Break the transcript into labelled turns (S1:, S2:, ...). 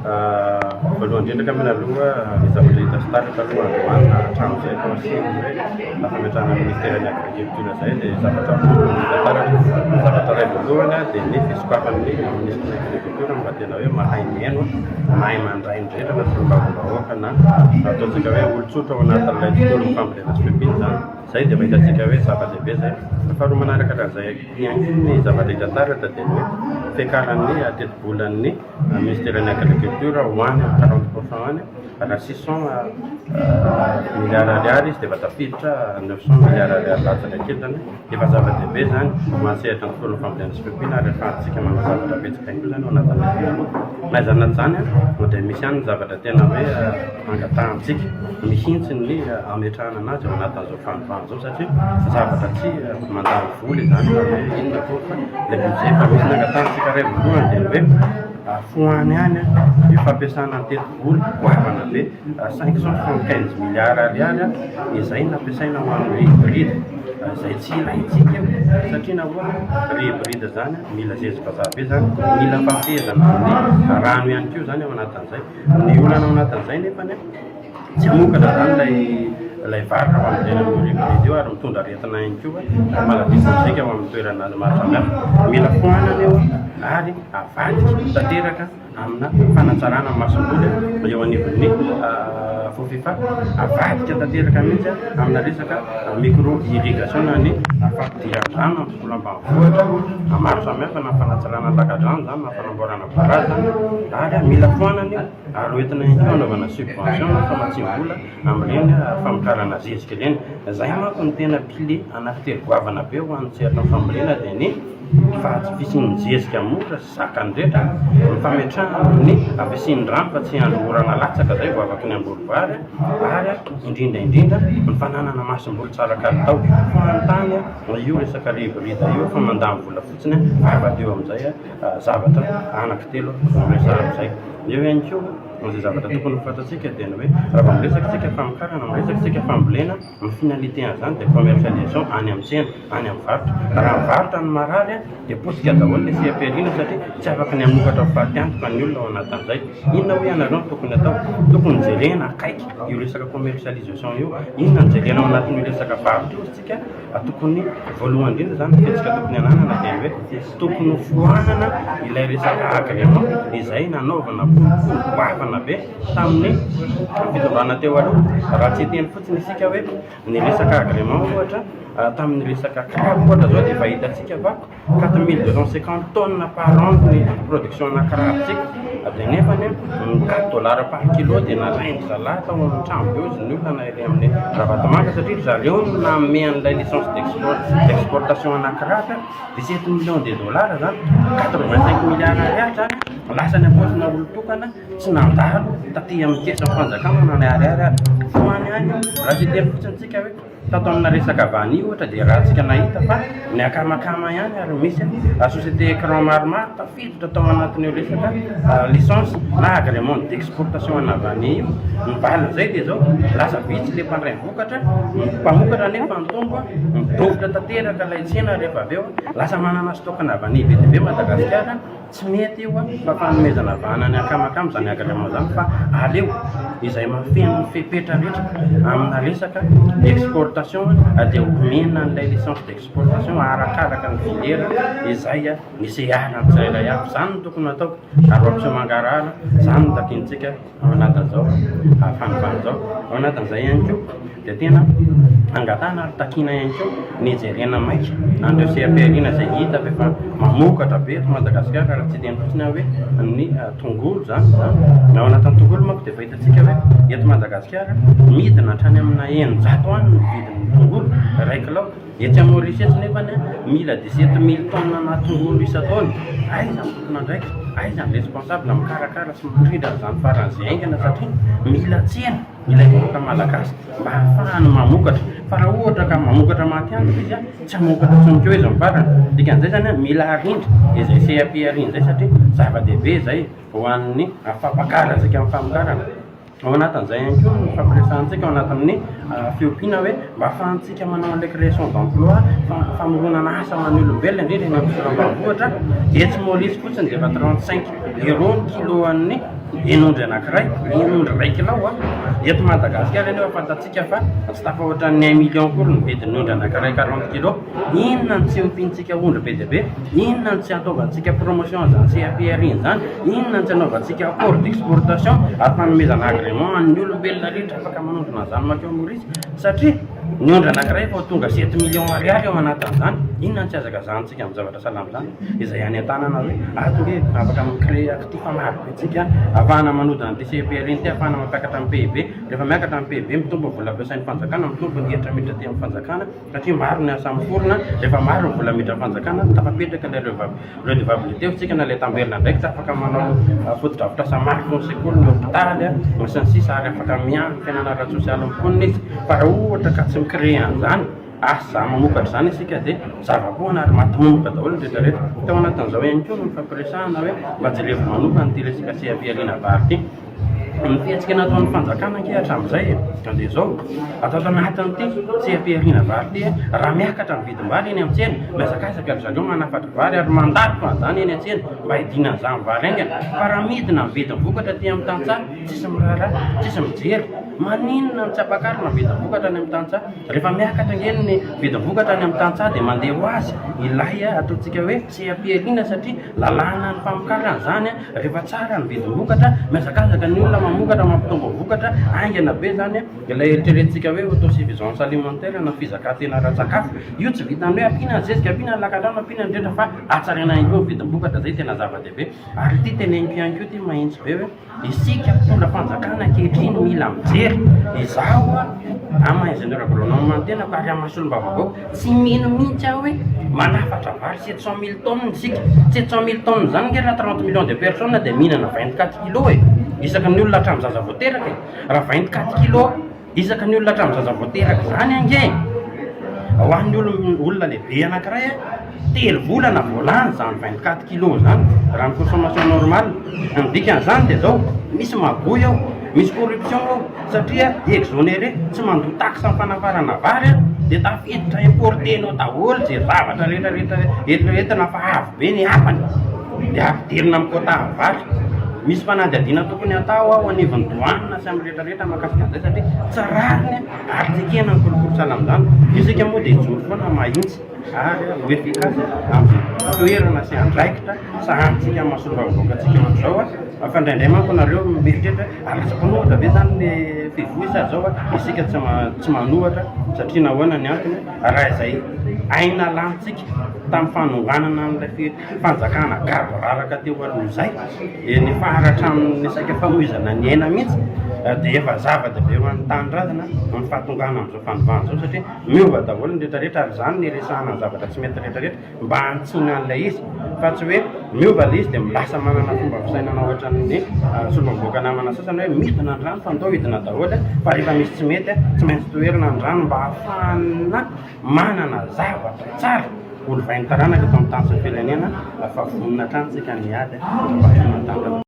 S1: voalohany indrindra ka aloha ny zavatra hita sy taratra aloha hatrano zay conseil hoe fametrahana ministèren'ny agriculture zay dia zavatra hita taratra. Zavatra ray voalohany dia ny fisokafan'ny ministre agriculture mba tena hoe mahay miaino mahay mandray ny rehetra na sy mivavahoaka na ataontsika hoe olon-tsotra ao anatin'ilay tontolo fambolena sy pepiny zany. Zay dia fahitantsika hoe zava-dehibe zay. Faharoa manaraka an'izay ny zavatra hita taratra dia ny hoe fiakaran'ny teti-bolan'ny ministèren'ny agriculture ho any 40% any raha 600 milliards ariary izy dia efa tafiditra 900 milliards ariary latsaka kely zany efa zava-dehibe zany mansehatra ny tontolo fambolena sy pepiny ary ahafahantsika manao zavatra betsaka io zany ao anatin'ny naizanazy zany dia misy ihany ny zavatra tena hoe angatahantsika mihintsy ny ametrahana anazy ao anatin'izao fanontany zao satria zavatra tsy mandany voly zany hoe inona koa fa le budget fa misy nangatahantsika ray voalohany dia ny hoe foany any io fampiasana ny teti-boly goavana be 575 milliards ariary izay nampiasaina ho an'ny hybride izay tsy ilaintsika io satria nahoana hybride zany mila zezi-bazaha be zany mila fafezana ny rano ihany keo zany ao anatin'izay ny olana ao anatin'izay nefany tsy mokatra zany lay varitra fambolena amin'ny hybride io ary mitondra aretina ihany koa malavisyntsika ao amin'ny toerana maro samihafa mila foanana eo ary avadika tanteraka amina fanatsarana masom-boly eo anivon'ny fofifa avadika tanteraka mihitsy amina resaka micro irrigation ny fampidiran-drano amin'ny tontolo ambanivohitra maro samihafa na fanatsarana laka-drano zany na fanamboarana baraza ary mila foanana io ary hoentina ihany koa anaovana subvention na famatsim-bola amin'ireny famokarana zezika ireny. Zay manko ny tena pile anankitelo goavana be ho an'ny sehatry ny fambolena dia ny fahatsifisin'ny zezika mora sy zakany rehetra ny fametrahana ny avisian'ny rano fa tsy androorana latsaka zay goavaky ny ambolovary ary indrindra ny fananana masom-boly tsara kalitao fanontany io resaka hybride io fa mandamy vola fotsiny avadeo amin'izay zavatra anankitelo resahana izay eo ihany koa zay zavatra tokony fantatsika dia ny hoe raha miresakitsika famokarana miresakitsika fambolena ny finalité an'izany dia commercialisation any amin'ny tsena any amin'ny varotra raha mivarotra ny marary dia posika daholo le siaperina satria tsy afaka ny amokatra ho faty antoka ny olona ao anatin'izay inona hoe ianareo no tokony atao tokony jerena akaiky io resaka commercialisation io inona ny jerena ao anatin'io resaka varotra io tsika tokony voalohany indrindra zany fetsika tokony ananana dia hoe tokony foanana ilay resaka agrément izay nanaovana goavana be tamin'ny fitondrana teo aloha raha tsy teny fotsiny isika hoe ny resaka agrément ohatra tamin'ny resaka crabe ohatra zao dia fahitantsika fa 4250 tonnes par an ny production na crabetsika dia nefany $4 par kilo dia nalainy zalahy tao amin'ny trano be izy ny olona na ire amin'ny ravatomanga satria zareo nanome an'ilay licence d'exportation ana crabe 17 millions de dollars zany 85 milliards ariary zany lasany aposina olo-tokana tsy nandalo taty amin'ny kesa fanjakana na ariary foany any raha tsy teny fotsintsika hoe tato amina resaka vany ohatra dia raha tsika nahita fa ny akamakama ihany ary misy société écran maromaro tafiditra tao anatin'io resaka licence na agrément d'exportation ana vany io mivalina zay dia zao lasa vitsy le mpandray vokatra mpamokatra nefa nitombo midovitra tanteraka ilay tsena rehefa avy eo lasa manana stokana vany be dia be Madagasikara tsy mety io fa fanomezana vana ny akamakama zany agrément zany fa aleo izay mafeno ny fepetra rehetra amina resaka exportation dia homena n'ilay licence d'exportation arakaraka ny filiera izay misy arany tsirairay avy zany no tokony atao ary ohapisy mangarara zany no takintsika ao anatin'izao fanovana zao ao anatin'izay ihany koa dia tena angatana ary takina ihany koa ny jerena maika andreo siaperina zay hita fa efa mamokatra be eto Madagasikara raha tsy teny fotsiny hoe ny tongolo zany ao anatin'ny tongolo manko dia fahitantsika hoe eto Madagasikara midina hatrany amina 100 any ny vidin'ny tongolo ray kilao etsy amin'ny Mauritius nefany mila 17 000 tonnes na tongolo isa-taona aiza ny tokona ndraiky aiza ny responsable mikarakara sy mitondra zany faran'izay aingana satria mila tsena ilay vahoaka malagasy mba ahafahany mamokatra fa raha ohatra ka mamokatra maty-antoka izy tsy hamokatra tsoniko izy mivarana dikan'izay zany mila arindra izay CAP arindra zay satria zava-dehibe zay ho an'ny fampakara zika amin'ny famokarana ao anatin'izay ihany koa ny fampiresantsika ao anatin'ny fiompiana hoe mba ahafahantsika manao an'ilay création d'emploi famoronana asa ho an'ny olombelona indrindra eny amin'ny fitondrambanivohitra etsy Maurice fotsiny dia efa 35 € ny kilo an'ny inondry anankiray, inondry raikilao eto Madagasikara nefa fantatsika fa tsy tafa ohatran'ny 1 million kory ny vidin'ondry anankiray 40 kilo. Inona ny tsy ompiantsika ondry be dia be, inona ny tsy ataovantsika promotion zany CAPR iny zany, inona ny tsy anaovantsika accord d'exportation ary fanomezana agrément an'ny olombelona rehetra afaka manondrona zany makeo Maurice, satria ny ondry anankiray efa tonga 7 million ariary eo anatin'izany. Inona ny tsy azaka zantsika amin'ny zavatra salama zany izay any an-tanana hoe ato hoe afaka micréer actif maro be tsika ahafahana manodina ny CAPR iny ty, ahafahana mampiakatra amin'ny PIB. Rehefa miakatra amin'ny PIB mitombo vola ampiasain'ny fanjakana, mitombo ny hetra miditra aty amin'ny fanjakana satria maro ny asa miforona. Rehefa maro ny vola miditra amin'ny fanjakana tafapetraka ilay redevabilité tsika na ilay tambelona ndraiky tsy afaka manao fotodrafitrasa maro ny sekoly ny hôpitaly sy ny sisa ary afaka miany fiainana ara-tsosialy miponina izy. Fa raha ohatra ka tsy micréer an'izany asa mamokatra zany isika dia zava-pohana ary maty momoka daholo ny rehetrarehetra. Teo anatin'izao ihany koa no fampiresahana hoe mba jerevo manokana ty resaka CAPR vary ty. Ny fiantsika nataon'ny fanjakana anke hatramin'izay dia zao atao tanatin'ity CAPR vary ty raha miakatra ny vidim-bary eny amintsena miazakazaka ry zareo manafatra vary ary mandalo fa zany eny an-tsena mba hidinany zany vary aingana. Fa raha midina ny vidiny vokatra ty amin'ny tantsaha tsisy miraharaha, tsisy mijery, maninona ny tsy ampakarina ny vidiny vokatra any amin'ny tantsaha. Rehefa miakatra ngeny ny vidiny vokatra any amin'ny tantsaha dia mandeha ho azy ilay ataontsika hoe CAPR satria lalàna ny famokarana zany rehefa tsara ny vidiny vokatra miazakazaka ny olona mamokatra mampitombo vokatra aingana be zany ilay eritreretintsika hoe autosuffisance alimentaire na fizakantena ara-tsakafo. Io tsy vitany hoe ampiana ny zezika, ampiana ny lakadrano, ampiana ny drehitra fa atsaraina ihany koa ny vidiny vokatra zay tena zava-dehibe. Ary ty teneniko ihany koa ty mahitsy be hoe isika mpitondra fanjakana ankehitriny mila mijery izaho ama ingénieur agronome mantena ka ary amasolom-bavavao tsy mino mihitsy aho hoe manafatra vary 700 000 tonnes isika. 700 000 tonnes zany nge raha 30 millions de personnes dia mihinana 24 kilo isaka ny olona hatramin'ny zaza voateraka. Raha 24 kilo isaka ny olona hatramin'ny zaza voateraka zany ange ho an'ny olona lehibe anankiray telo volana voalany zany 24 kilo zany raha ny consommation normale. Ny dikan'izany dia zao misy magoy ao, misy corruption ao satria exonéré tsy mandoa taxe amin'ny fanafarana vary dia tafiditra importenao daholo zay zavatra rehetrarehetra na fa avo be ny hafany dia ampidirina amin'ny quota vary. Misy fanadihadiana tokony atao ao anivon'ny douane sy amin'ny rehetrarehetra mahakasika an'izay satria tsy rariny ary tekena ny kolokolo salamizany. Isika moa dia joro foana mahitsy ary ho efficace amin'ny toerana sy andraikitra sahantsika mahasolo-bavavoakatsika ohatr'izao fa indraindray manko nareo mieritreritra alatsaka nohatra ve zany le fivoisa zao isika tsy manohatra satria nahoana ny antony raha izay aina lantsika tamin'ny fanonganana n'ilay fanjakana garbararaka teo alohan'izay ny faharatra amin'ny saika famoizana ny aina mihitsy dia efa zava-dehibe ho an'ny tanindrazana ny fahatongana amin'izao fanovana zao satria miova daholo ny rehetrarehetra ary zany ny resahana ny zavatra tsy mety rehetrarehetra mba hantsina an'ilay izy fa tsy hoe miova ilay izy dia milasa manana fomba fisainana ohatran'ny solom-boaka namana sasany hoe midina ny rano fa ndao hidina daholo fa rehefa misy tsy mety tsy maintsy toerana ny rano mba hahafahana manana zavatra tsara olo vainy taranaka eto amin'ny tany sy ny firenena fa vonona hatrany tsika ny ady mba hahafahana tanindrazana.